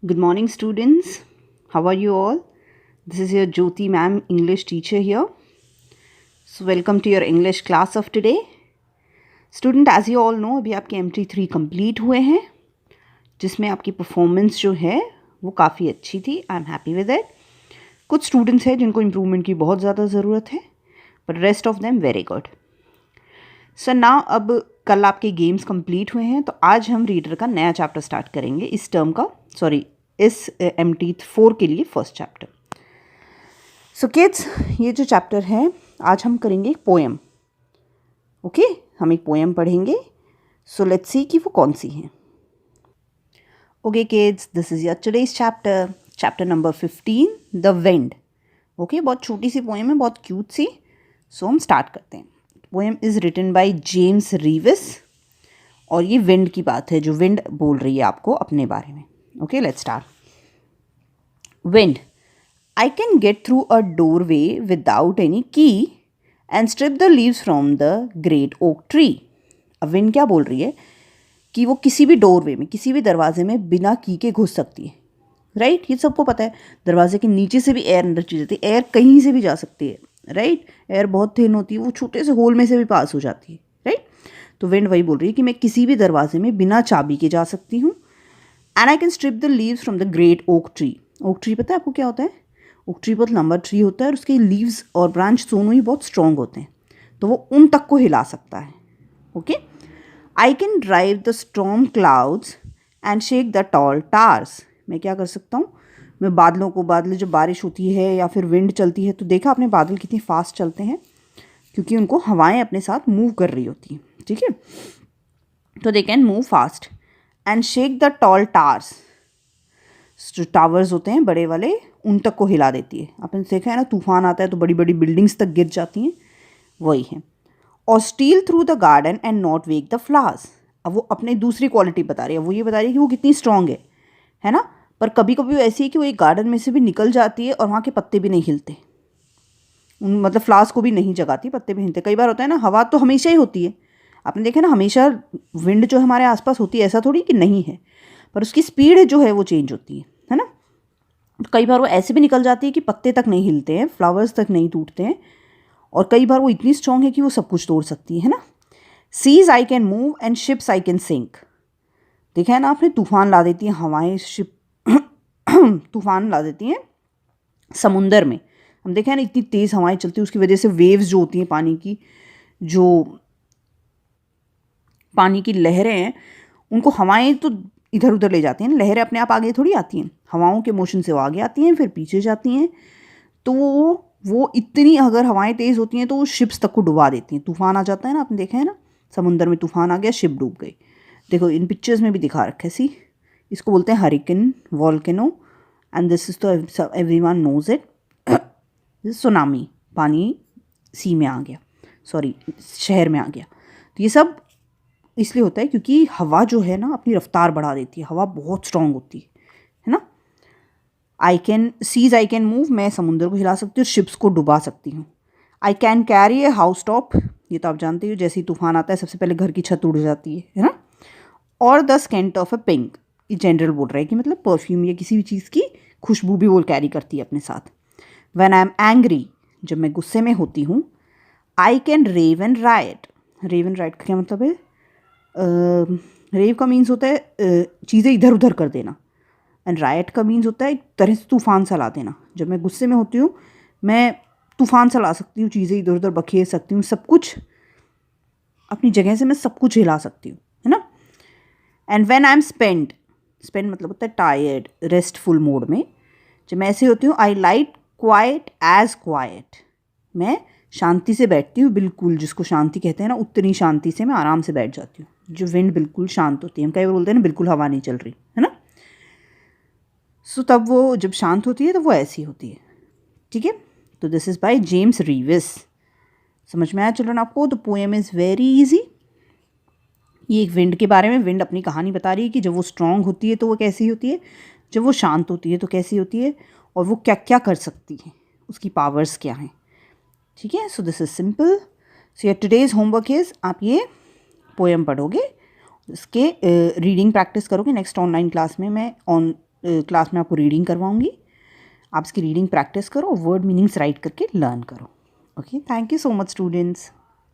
Good morning, students. How are you all? This is your Jyoti ma'am, English teacher here. So, welcome to your English class of today. Student, as you all know, अभी आपके MT3 complete हुए हैं, जिसमें आपकी performance जो है वो काफ़ी अच्छी थी. I am happy with it. कुछ स्टूडेंट्स हैं जिनको इम्प्रूवमेंट की बहुत ज़्यादा ज़रूरत है, but rest of them very good. Sir ना अब कल आपके गेम्स कंप्लीट हुए हैं, तो आज हम रीडर का नया चैप्टर स्टार्ट करेंगे इस टर्म का, इस MT4 के लिए फर्स्ट चैप्टर. सो किड्स, ये जो चैप्टर है आज हम करेंगे एक पोएम. ओके, हम एक पोएम पढ़ेंगे. सो लेट्स सी कि वो कौन सी है. Okay kids, this is your today's chapter, chapter number 15, the wind. Okay, बहुत छोटी सी पोएम है, बहुत क्यूट सी. सो हम स्टार्ट करते हैं. Poem is written by James Reeves, और ये विंड की बात है, जो विंड बोल रही है आपको अपने बारे में. Okay, let's start. Wind. I can get through a doorway without any key and strip the leaves from the great oak tree. अब विंड क्या बोल रही है कि वो किसी भी डोरवे में, किसी भी दरवाजे में बिना की के घुस सकती है. राइट, ये सबको पता है. दरवाजे के नीचे से भी एयर अंदर चली जाती है, एयर कहीं से भी जा सकती है. राइट, एयर बहुत थिन होती है, वो छोटे से होल में से भी पास हो जाती है. राइट, तो विंड वही बोल रही है कि मैं किसी भी दरवाजे में बिना चाबी के जा सकती हूँ. And I can strip the leaves from the great oak tree. Oak tree पता है आपको क्या होता है? ओक ट्री बहुत लंबा ट्री होता है और उसके लीव्स और ब्रांच दोनों ही बहुत स्ट्रॉन्ग होते हैं, तो वो उन तक को हिला सकता है. Okay, I can drive the storm clouds and shake the tall towers. मैं क्या कर सकता हूँ? मैं बादलों को, बादल जब बारिश होती है या फिर विंड चलती है, तो देखा आपने बादल कितनी फास्ट चलते हैं, क्योंकि उनको हवाएं अपने साथ मूव कर रही होती हैं. ठीक है, तो they can move fast. And shake the tall towers. जो टावर्स होते हैं बड़े वाले, उन तक को हिला देती है. आपने देखा है ना, तूफान आता है तो बड़ी बड़ी बिल्डिंग्स तक गिर जाती हैं, वही है. और steel through the garden and not wake the flowers. अब वो अपनी दूसरी क्वालिटी बता रही है. वो ये बता रही है कि वो कितनी स्ट्रांग है ना. पर कभी कभी वो ऐसी है कि वो एक गार्डन में से भी निकल जाती है और वहाँ के पत्ते भी नहीं हिलते, मतलब फ्लावर्स को भी नहीं जगाती, पत्ते भी हिलते. कई बार होता है ना, हवा तो हमेशा ही होती है. आपने देखा ना, हमेशा विंड जो हमारे आसपास होती है, ऐसा थोड़ी कि नहीं है, पर उसकी स्पीड जो है वो चेंज होती है ना. तो कई बार वो ऐसे भी निकल जाती है कि पत्ते तक नहीं हिलते हैं, फ्लावर्स तक नहीं टूटते हैं, और कई बार वो इतनी स्ट्रांग है कि वो सब कुछ तोड़ सकती है ना. Seas I can move and ships I can sink. देखा है ना आपने, तूफान ला देती हैं हवाएं, शिप तूफान ला देती हैं समुंदर में. हम देखा है ना, इतनी तेज़ हवाएं चलती हैं, उसकी वजह से वेव्स जो होती हैं पानी की, जो पानी की लहरें हैं, उनको हवाएं तो इधर उधर ले जाती हैं. लहरें अपने आप आगे थोड़ी आती हैं, हवाओं के मोशन से वो आगे आती हैं, फिर पीछे जाती हैं. तो वो इतनी अगर हवाएं तेज़ होती हैं तो वो शिप्स तक को डुबा देती हैं. तूफान आ जाता है ना, आपने देखा है ना, समुंदर में तूफान आ गया, शिप डूब गई. देखो इन पिक्चर्स में भी दिखा रखा है. सी, इसको बोलते हैं hurricane, volcano, and this is तो एवरीवन नोज इट, सुनामी. पानी सी में आ गया, सॉरी शहर में आ गया. तो ये सब इसलिए होता है क्योंकि हवा जो है ना अपनी रफ्तार बढ़ा देती है. हवा बहुत स्ट्रांग होती है ना. आई कैन मूव, मैं समुद्र को हिला सकती हूँ, शिप्स को डुबा सकती हूँ. I can carry a house top. ये तो आप जानते हो, जैसे ही तूफान आता है सबसे पहले घर की छत उड़ जाती है ना. और द स्केंट ऑफ ए पिंक. ये जनरल बोल रहा है कि मतलब परफ्यूम या किसी भी चीज़ की खुशबू भी वो कैरी करती है अपने साथ. व्हेन आई एम एंग्री, जब मैं गुस्से में होती हूँ. I can rave and write. Rave and write का क्या मतलब है? रेव का मीन्स होता है चीज़ें इधर उधर कर देना, एंड राइट का मीन्स होता है एक तरह से तूफान सा ला देना. जब मैं गुस्से में होती हूँ, मैं तूफान सा ला सकती हूँ, चीज़ें इधर उधर बखेर सकती हूँ, सब कुछ अपनी जगह से मैं सब कुछ हिला सकती हूँ, है ना. And when I am spent मतलब होता है टायर्ड, रेस्टफुल मोड में. जब मैं ऐसे होती हूँ, I like quite as quiet. मैं शांति से बैठती हूँ, बिल्कुल जिसको शांति कहते हैं ना, उतनी शांति से मैं आराम से बैठ जाती हूँ. जो विंड बिल्कुल शांत होती है, हम कई बार बोलते हैं ना बिल्कुल हवा नहीं चल रही, है ना. सो तब वो जब शांत होती है तो वो ऐसी होती है. ठीक है, तो दिस इज़ बाय जेम्स रीविस. समझ में आया चिल्ड्रन आपको? The poem is very easy. ये एक विंड के बारे में, विंड अपनी कहानी बता रही है कि जब वो स्ट्रांग होती है तो वो कैसी होती है, जब वो शांत होती है तो कैसी होती है, और वो क्या क्या कर सकती है, उसकी पावर्स क्या हैं. ठीक है, so this is simple. So your today's homework is, आप ये पोएम पढ़ोगे, इसके रीडिंग प्रैक्टिस करोगे. नेक्स्ट ऑनलाइन क्लास में मैं क्लास में आपको रीडिंग करवाऊँगी, आप इसकी रीडिंग प्रैक्टिस करो, वर्ड मीनिंग्स राइट करके लर्न करो. Okay, thank you so much students.